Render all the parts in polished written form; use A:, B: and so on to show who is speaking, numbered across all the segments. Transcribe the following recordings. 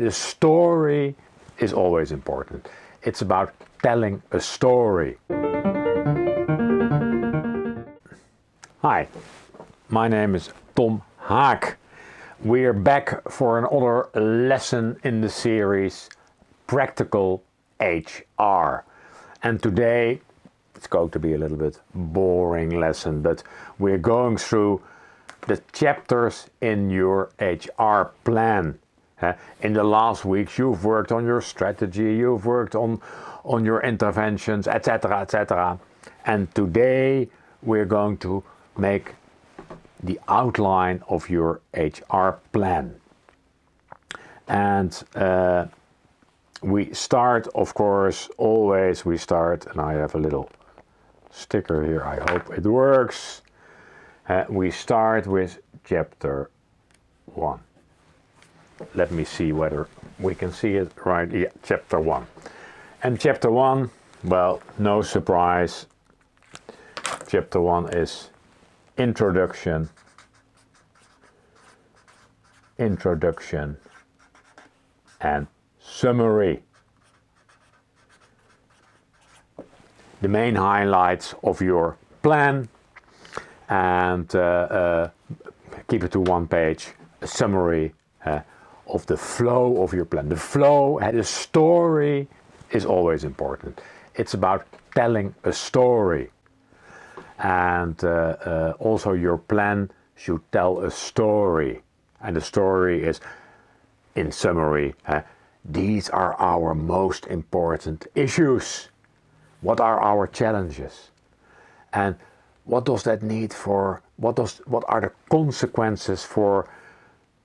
A: The story is always important. It's about telling a story. Hi, my name is Tom Haak. We're back for another lesson in the series Practical HR. And today it's going to be a little bit boring lesson, but we're going through the chapters in your HR plan. In the last weeks you've worked on your strategy, you've worked on your interventions, etc., etc. And today we're going to make the outline of your HR plan. And we start, of course, always we start, and I have a little sticker here, I hope it works. We start with chapter 1. Let me see whether we can see it right. Yeah, chapter 1. And chapter 1, well, no surprise. Chapter 1 is introduction, and summary. The main highlights of your plan, and keep it to one page, a summary of the flow of your plan. The flow, the story is always important. It's about telling a story. And also your plan should tell a story. And the story is, in summary, these are our most important issues. What are our challenges? And what does that need for, what are the consequences for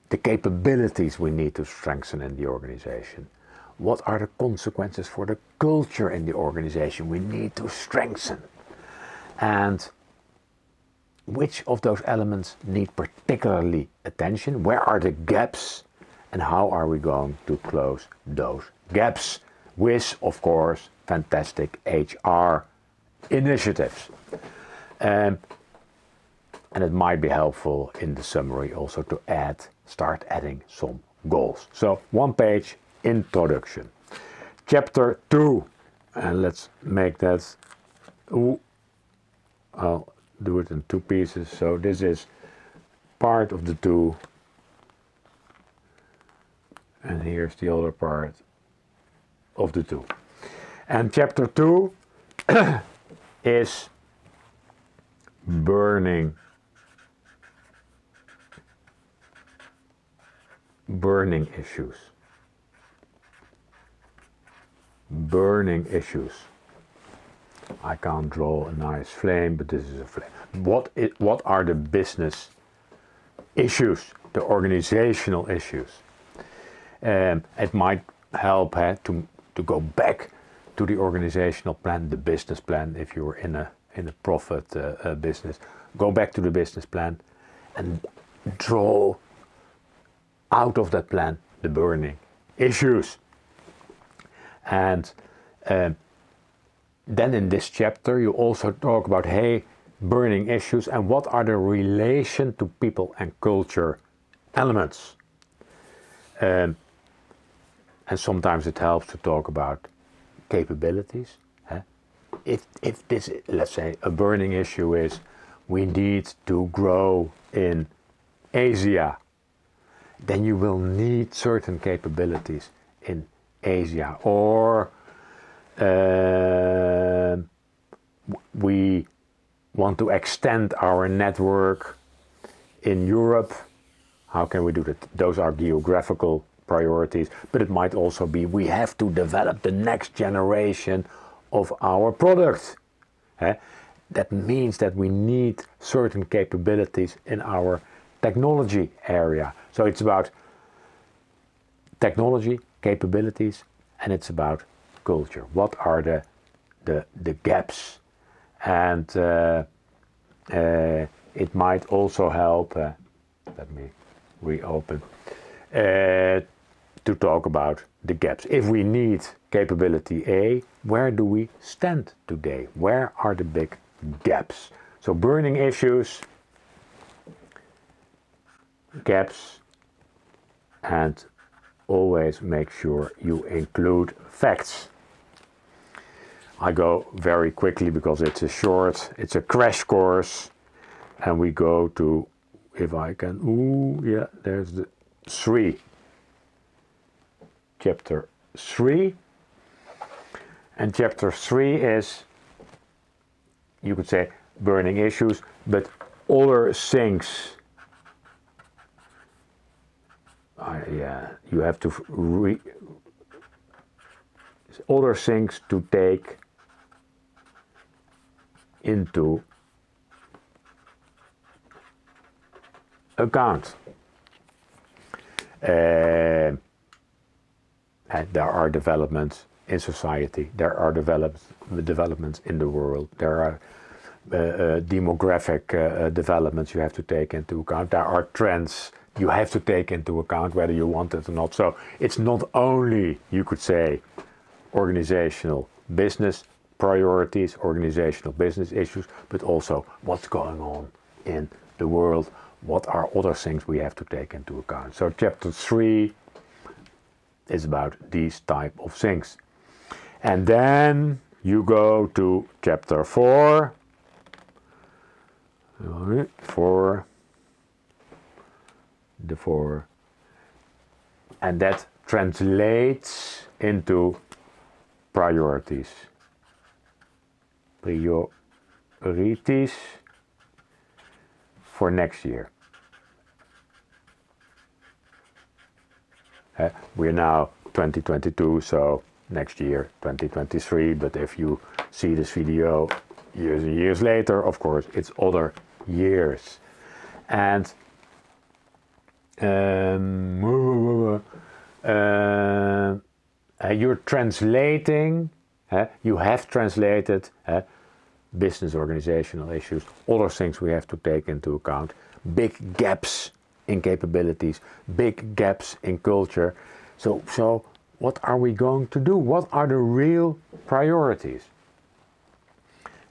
A: the capabilities we need to strengthen in the organization? What are the consequences for the culture in the organization we need to strengthen? And which of those elements need particularly attention? Where are the gaps? And how are we going to close those gaps? With, of course, fantastic HR initiatives. And it might be helpful in the summary also to start adding some goals. So, one page, introduction. Chapter 2, and let's make that, I'll do it in 2 pieces. So this is part of the 2, and here's the other part of the 2. And chapter 2 is burning issues. Burning issues. I can't draw a nice flame, but this is a flame. What are the business issues, the organizational issues? It might help to go back to the organizational plan, the business plan. If you're in a profit business, go back to the business plan and draw out of that plan the burning issues. And then in this chapter you also talk about, burning issues and what are the relation to people and culture elements. And sometimes it helps to talk about capabilities. If this, let's say, a burning issue is we need to grow in Asia, then you will need certain capabilities in Asia. Or we want to extend our network in Europe. How can we do that? Those are geographical priorities, but it might also be we have to develop the next generation of our product. That means that we need certain capabilities in our technology area. So it's about technology, capabilities, and it's about culture. What are the gaps? And it might also help, let me reopen, to talk about the gaps. If we need capability A, where do we stand today? Where are the big gaps? So burning issues, gaps, and always make sure you include facts. I go very quickly because it's a crash course, and we go to, if I can, there's the 3. Chapter 3. And chapter 3 is, you could say, burning issues, but other things. You have to other things to take into account. And there are developments in society, there are developments in the world, there are demographic developments you have to take into account, there are trends you have to take into account whether you want it or not. So it's not only, you could say, organizational business priorities, organizational business issues, but also what's going on in the world, what are other things we have to take into account. So chapter 3 is about these type of things. And then you go to chapter 4. 4, and that translates into priorities. Priorities for next year. We're now 2022, so next year 2023, but if you see this video years and years later, of course it's other years. And you're translating, you have translated business organizational issues, other things we have to take into account, big gaps in capabilities, big gaps in culture. So what are we going to do? What are the real priorities?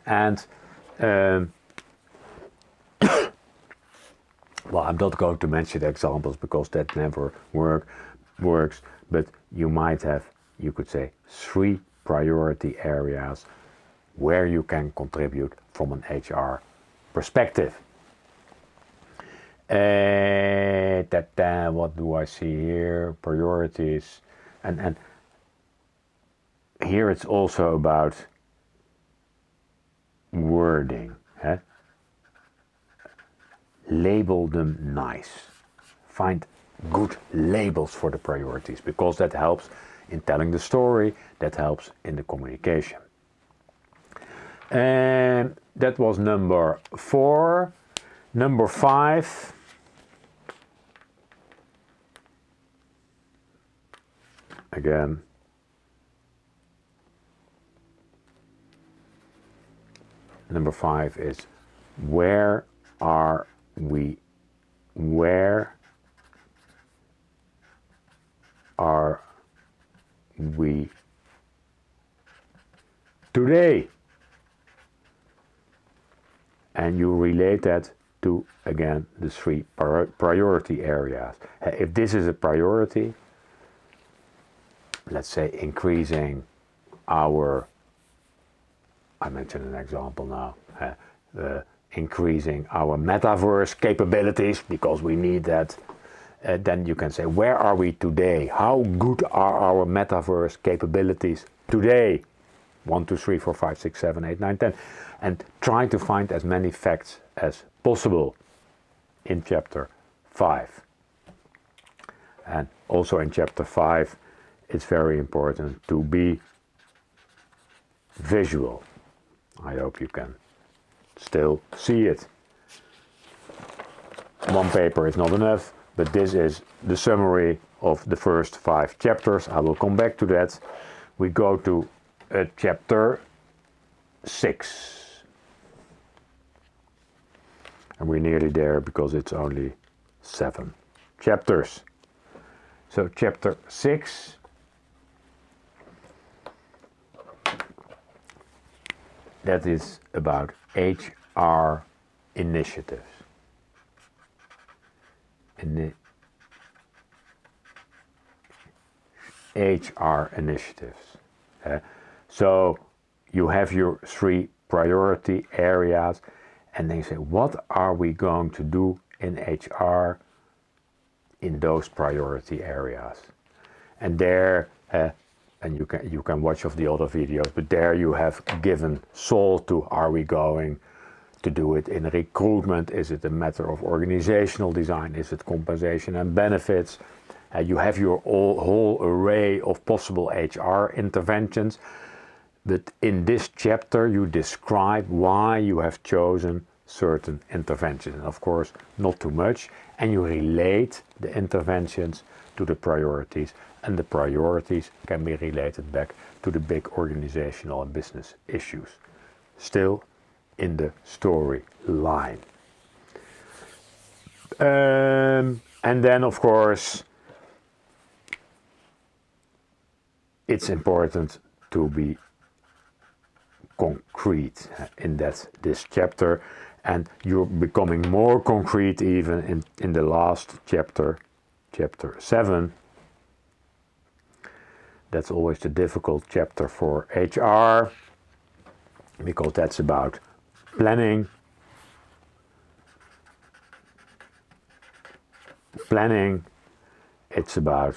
A: And well, I'm not going to mention examples because that never works, but you might have, you could say, 3 priority areas where you can contribute from an HR perspective. What do I see here? Priorities. And here it's also about wording. Label them nice. Find good labels for the priorities, because that helps in telling the story, that helps in the communication. And that was number 4. Number 5. Again. Number 5 is where are we today? And you relate that to, again, the 3 priority areas. If this is a priority, let's say increasing our, I mentioned an example now, increasing our metaverse capabilities, because we need that, then you can say, where are we today? How good are our metaverse capabilities today? 1, 2, 3, 4, 5, 6, 7, 8, 9, 10. And try to find as many facts as possible in chapter 5. And also in chapter 5, it's very important to be visual. I hope you can still see it. One paper is not enough, but this is the summary of the first 5 chapters. I will come back to that. We go to chapter 6. And we're nearly there because it's only 7 chapters. So chapter 6. That is about HR initiatives. HR initiatives. So you have your 3 priority areas, and then you say, what are we going to do in HR in those priority areas? And there, and you can watch of the other videos, but there you have given thought to, are we going to do it in recruitment? Is it a matter of organizational design? Is it compensation and benefits? You have your whole array of possible HR interventions, but in this chapter you describe why you have chosen certain interventions. And of course, not too much, and you relate the interventions to the priorities, and the priorities can be related back to the big organizational and business issues. Still in the story line. And then of course, it's important to be concrete in this chapter, and you're becoming more concrete even in the last chapter, chapter 7. That's always the difficult chapter for HR, because that's about planning. It's about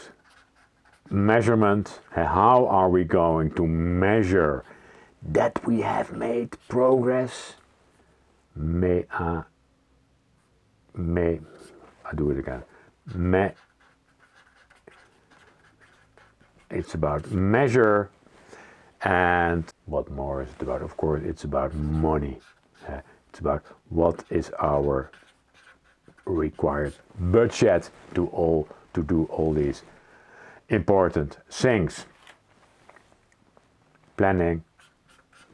A: measurement. How are we going to measure that we have made progress? I do it again. It's about measure, and what more is it about? Of course, it's about money. It's about what is our required budget to do all these important things. Planning,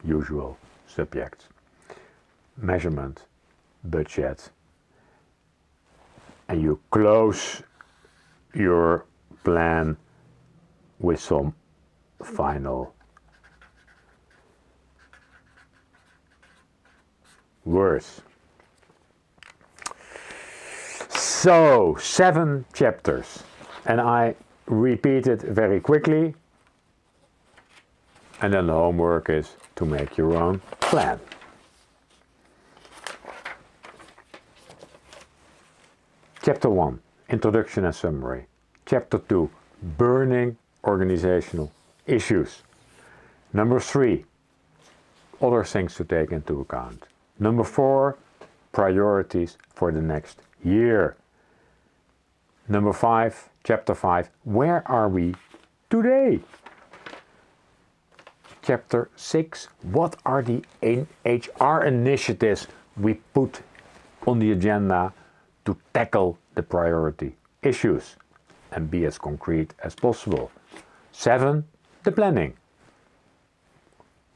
A: usual subjects. Measurement, budget, and you close your plan with some final words. So 7 chapters, and I repeat it very quickly, and then the homework is to make your own plan. Chapter 1, Introduction and Summary. Chapter 2, Burning Organizational Issues. Number 3, Other things to take into account. Number 4, Priorities for the next year. Number 5, Chapter 5, Where are we today? Chapter 6, What are the HR initiatives we put on the agenda to tackle the priority issues and be as concrete as possible? 7, the planning.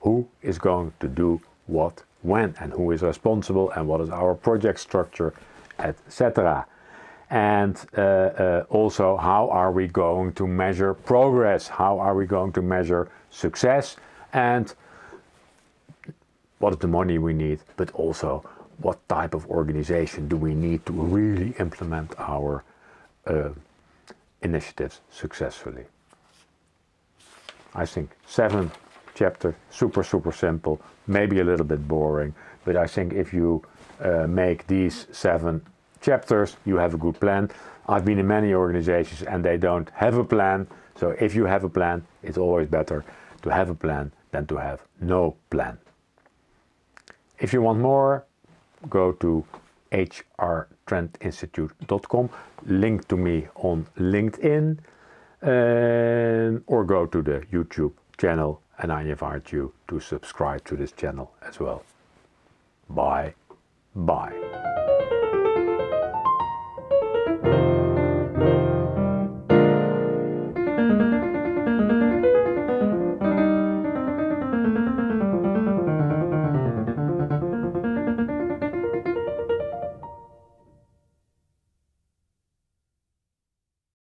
A: Who is going to do what, when, and who is responsible, and what is our project structure, etc. And also, how are we going to measure progress? How are we going to measure success? And what is the money we need, but also what type of organization do we need to really implement our initiatives successfully. I think 7 chapters, super simple, maybe a little bit boring, but I think if you make these 7 chapters, you have a good plan. I've been in many organizations and they don't have a plan, so if you have a plan, it's always better to have a plan than to have no plan. If you want more, go to hrtrendinstitute.com, link to me on LinkedIn, or go to the YouTube channel, and I invite you to subscribe to this channel as well. Bye.